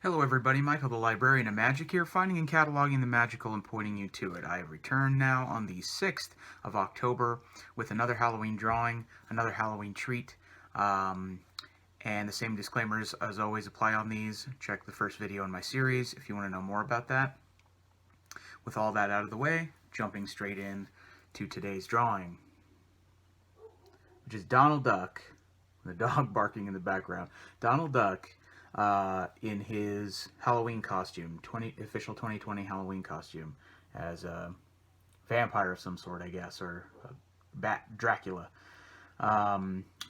Hello everybody, Michael the Librarian of Magic here, finding and cataloging the magical and pointing you to it. I have returned now on the 6th of October with another Halloween drawing, another Halloween treat, and the same disclaimers as always apply on these. Check the first video in my series if you want to know more about that. With all that out of the way, jumping straight in to today's drawing, which is Donald Duck, the dog barking in the background. Donald Duck in his Halloween costume, official 2020 Halloween costume, as a vampire of some sort, I guess, or Dracula.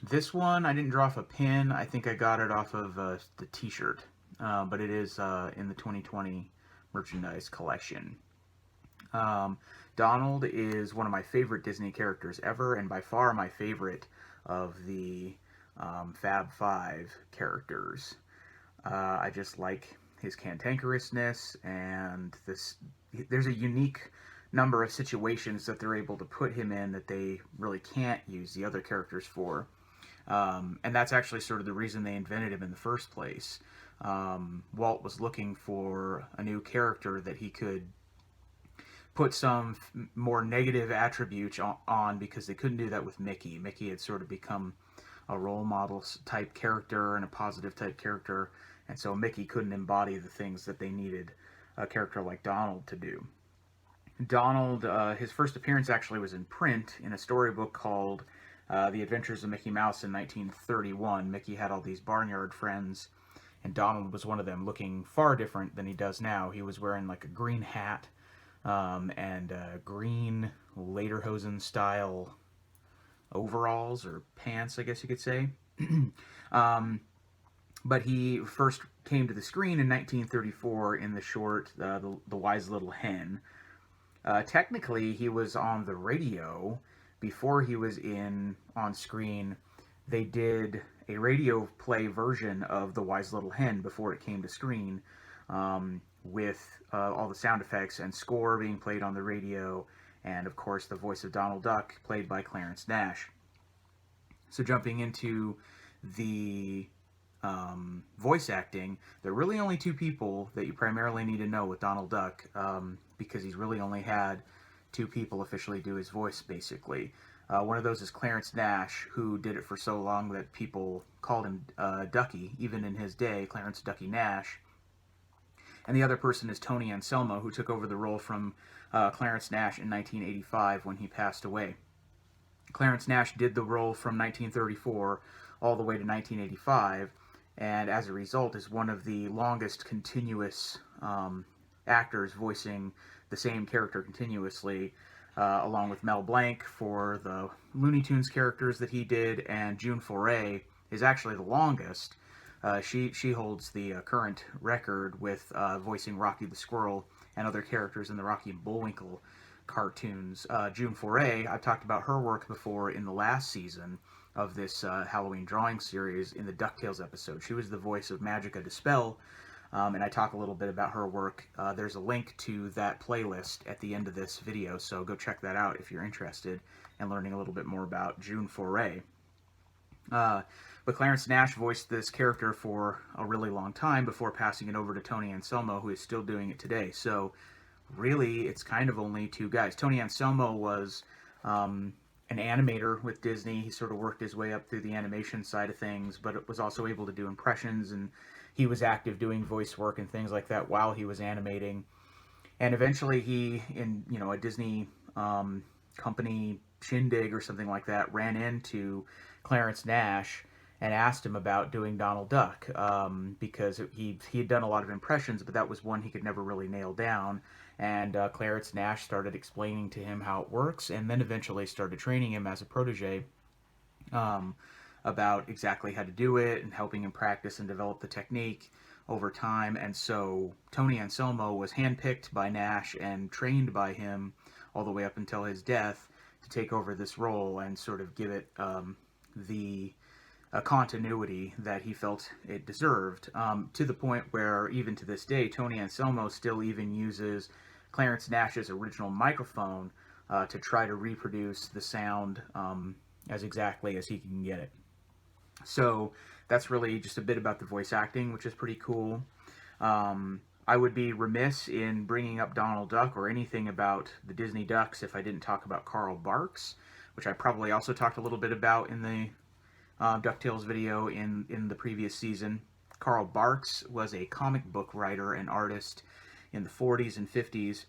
This one I didn't draw off a pin. I think I got it off of the T-shirt, but it is in the 2020 merchandise collection. Donald is one of my favorite Disney characters ever, and by far my favorite of the Fab Five characters. I just like his cantankerousness, and there's a unique number of situations that they're able to put him in that they really can't use the other characters for. And that's actually sort of the reason they invented him in the first place. Walt was looking for a new character that he could put some more negative attributes on, because they couldn't do that with Mickey. Mickey had sort of become a role model type character and a positive type character, and so Mickey couldn't embody the things that they needed a character like Donald to do. Donald, his first appearance actually was in print in a storybook called The Adventures of Mickey Mouse in 1931. Mickey had all these barnyard friends, and Donald was one of them, looking far different than he does now. He was wearing like a green hat and green lederhosen style overalls or pants, I guess you could say. But he first came to the screen in 1934 in the short the Wise Little Hen. Technically, he was on the radio before he was on screen. They did a radio play version of The Wise Little Hen before it came to screen, with all the sound effects and score being played on the radio, and of course the voice of Donald Duck played by Clarence Nash. So jumping into the voice acting, there are really only two people that you primarily need to know with Donald Duck, because he's really only had two people officially do his voice, basically. One of those is Clarence Nash, who did it for so long that people called him Ducky, even in his day, Clarence Ducky Nash. And the other person is Tony Anselmo, who took over the role from Clarence Nash in 1985 when he passed away. Clarence Nash did the role from 1934 all the way to 1985, and as a result is one of the longest continuous actors voicing the same character continuously, along with Mel Blanc for the Looney Tunes characters that he did, and June Foray is actually the longest. She holds the current record with voicing Rocky the Squirrel and other characters in the Rocky and Bullwinkle cartoons. June Foray, I've talked about her work before in the last season of this Halloween drawing series in the DuckTales episode. She was the voice of Magica De Spell, and I talk a little bit about her work. There's a link to that playlist at the end of this video, so go check that out if you're interested in learning a little bit more about June Foray. But Clarence Nash voiced this character for a really long time before passing it over to Tony Anselmo, who is still doing it today. So really, it's kind of only two guys. Tony Anselmo was an animator with Disney. He sort of worked his way up through the animation side of things, but was also able to do impressions, and he was active doing voice work and things like that while he was animating. And eventually he, in a Disney company shindig or something like that, ran into Clarence Nash and asked him about doing Donald Duck, because he had done a lot of impressions, but that was one he could never really nail down. And Clarence Nash started explaining to him how it works, and then eventually started training him as a protege about exactly how to do it, and helping him practice and develop the technique over time. And so Tony Anselmo was handpicked by Nash and trained by him all the way up until his death to take over this role and sort of give it the continuity that he felt it deserved, to the point where even to this day Tony Anselmo still even uses Clarence Nash's original microphone to try to reproduce the sound as exactly as he can get it. So that's really just a bit about the voice acting, which is pretty cool. I would be remiss in bringing up Donald Duck or anything about the Disney Ducks if I didn't talk about Carl Barks, which I probably also talked a little bit about in the DuckTales video in the previous season. Carl Barks was a comic book writer and artist in the 40s and 50s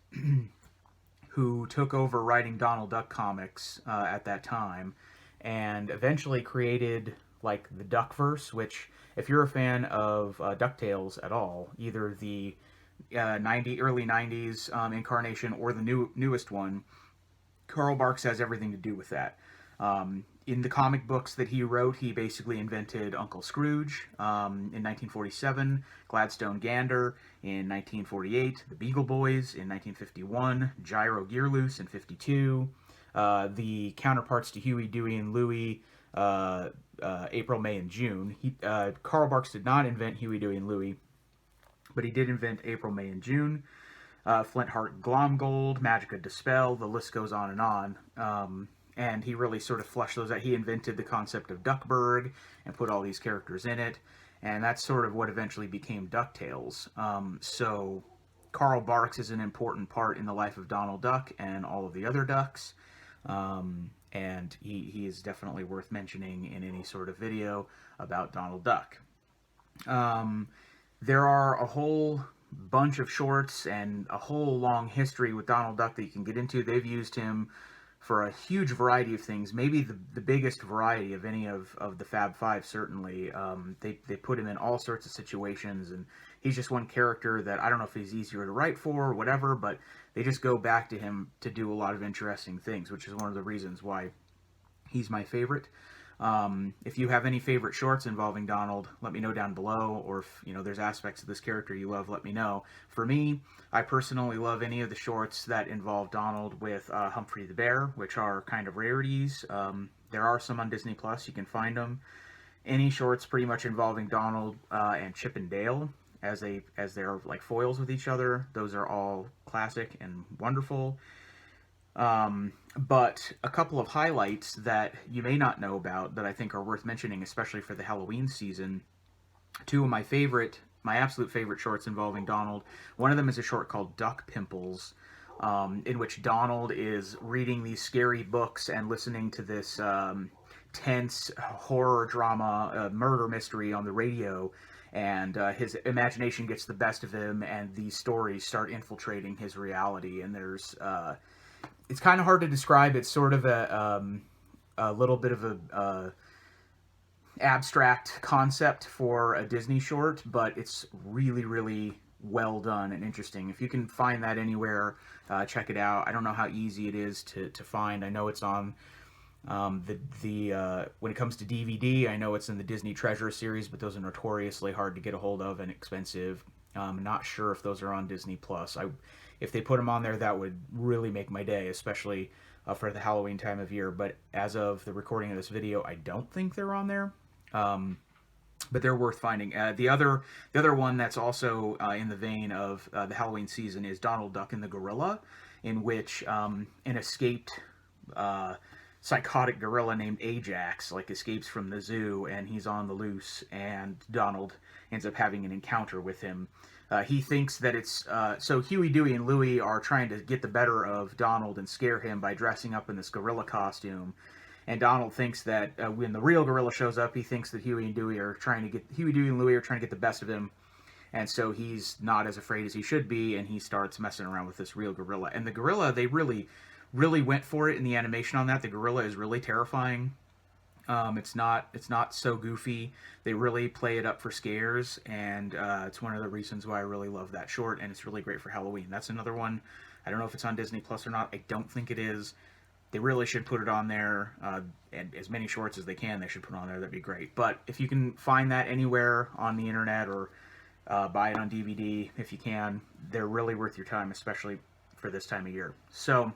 who took over writing Donald Duck comics at that time and eventually created like the Duckverse, which if you're a fan of DuckTales at all, either the early 90s incarnation or the newest one, Carl Barks has everything to do with that. In the comic books that he wrote, he basically invented Uncle Scrooge in 1947, Gladstone Gander in 1948, the Beagle Boys in 1951, Gyro Gearloose in 52, the counterparts to Huey, Dewey, and Louie, April, May, and June. Carl Barks did not invent Huey, Dewey, and Louie, but he did invent April, May, and June. Flintheart Glomgold, Magica Dispel, the list goes on and on. And he really sort of fleshed those out. He invented the concept of Duckburg and put all these characters in it, and that's sort of what eventually became DuckTales. So Carl Barks is an important part in the life of Donald Duck and all of the other ducks, and he is definitely worth mentioning in any sort of video about Donald Duck. There are a whole bunch of shorts and a whole long history with Donald Duck that you can get into. They've used him for a huge variety of things, maybe the biggest variety of any of the Fab Five, certainly. They put him in all sorts of situations, and he's just one character that I don't know if he's easier to write for or whatever, but they just go back to him to do a lot of interesting things, which is one of the reasons why he's my favorite. If you have any favorite shorts involving Donald, let me know down below, or if there's aspects of this character you love, let me know. For me, I personally love any of the shorts that involve Donald with Humphrey the Bear, which are kind of rarities. There are some on Disney Plus, you can find them. Any shorts pretty much involving Donald and Chip and Dale as they're like foils with each other, those are all classic and wonderful. But a couple of highlights that you may not know about that I think are worth mentioning, especially for the Halloween season. Two of my absolute favorite shorts involving Donald. One of them is a short called Duck Pimples, in which Donald is reading these scary books and listening to this tense horror drama, murder mystery on the radio. And his imagination gets the best of him, and these stories start infiltrating his reality. And there's it's kind of hard to describe. It's sort of a little bit of a abstract concept for a Disney short, but it's really, really well done and interesting. If you can find that anywhere, check it out. I don't know how easy it is to find. I know it's on when it comes to DVD, I know it's in the Disney Treasure series, but those are notoriously hard to get a hold of and expensive. Not sure if those are on Disney Plus. If they put them on there, that would really make my day, especially for the Halloween time of year. But as of the recording of this video, I don't think they're on there. But they're worth finding. The other one that's also in the vein of the Halloween season is Donald Duck and the Gorilla, in which an escaped psychotic gorilla named Ajax escapes from the zoo, and he's on the loose, and Donald ends up having an encounter with him. He thinks that it's so Huey, Dewey, and Louie are trying to get the better of Donald and scare him by dressing up in this gorilla costume. And Donald thinks that when the real gorilla shows up, he thinks that Huey, Dewey, and Louie are trying to get the best of him. And so he's not as afraid as he should be, and he starts messing around with this real gorilla. And the gorilla, they really, really went for it in the animation on that. The gorilla is really terrifying. It's not so goofy. They really play it up for scares, and it's one of the reasons why I really love that short, and it's really great for Halloween. That's another one. I don't know if it's on Disney Plus or not. I don't think it is. They really should put it on there, and as many shorts as they can, they should put on there. That'd be great. But if you can find that anywhere on the internet or buy it on DVD, if you can, they're really worth your time, especially for this time of year. So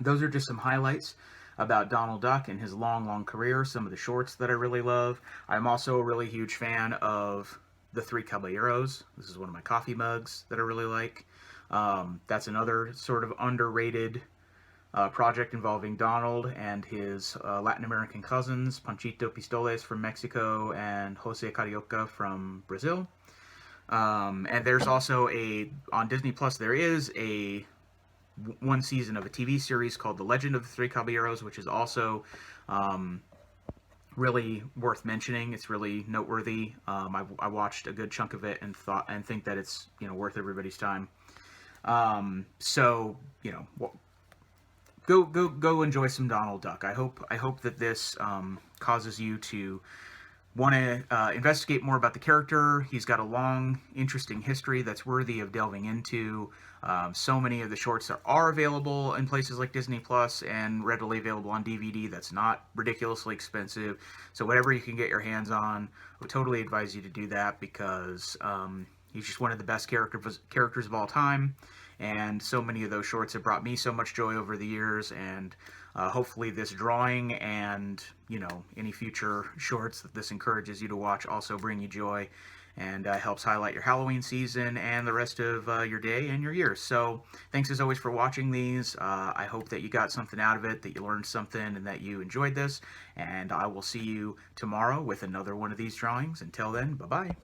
those are just some highlights about Donald Duck and his long career, some of the shorts that I really love. I'm also a really huge fan of The Three Caballeros. This is one of my coffee mugs that I really like. That's another sort of underrated project involving Donald and his Latin American cousins, Panchito Pistoles from Mexico and Jose Carioca from Brazil. And there's also on Disney Plus, there is one season of a TV series called The Legend of the Three Caballeros, which is also um, really worth mentioning. It's really noteworthy. I watched a good chunk of it and think that it's worth everybody's time. So go enjoy some Donald Duck. I hope that this causes you to want to investigate more about the character. He's got a long, interesting history that's worthy of delving into. So many of the shorts are available in places like Disney Plus and readily available on DVD. That's not ridiculously expensive. So whatever you can get your hands on, I would totally advise you to do that, because he's just one of the best characters of all time. And so many of those shorts have brought me so much joy over the years, and hopefully this drawing and any future shorts that this encourages you to watch also bring you joy, and helps highlight your Halloween season and the rest of your day and your year. So thanks as always for watching these. I hope that you got something out of it, that you learned something, and that you enjoyed this, and I will see you tomorrow with another one of these drawings. Until then, bye-bye.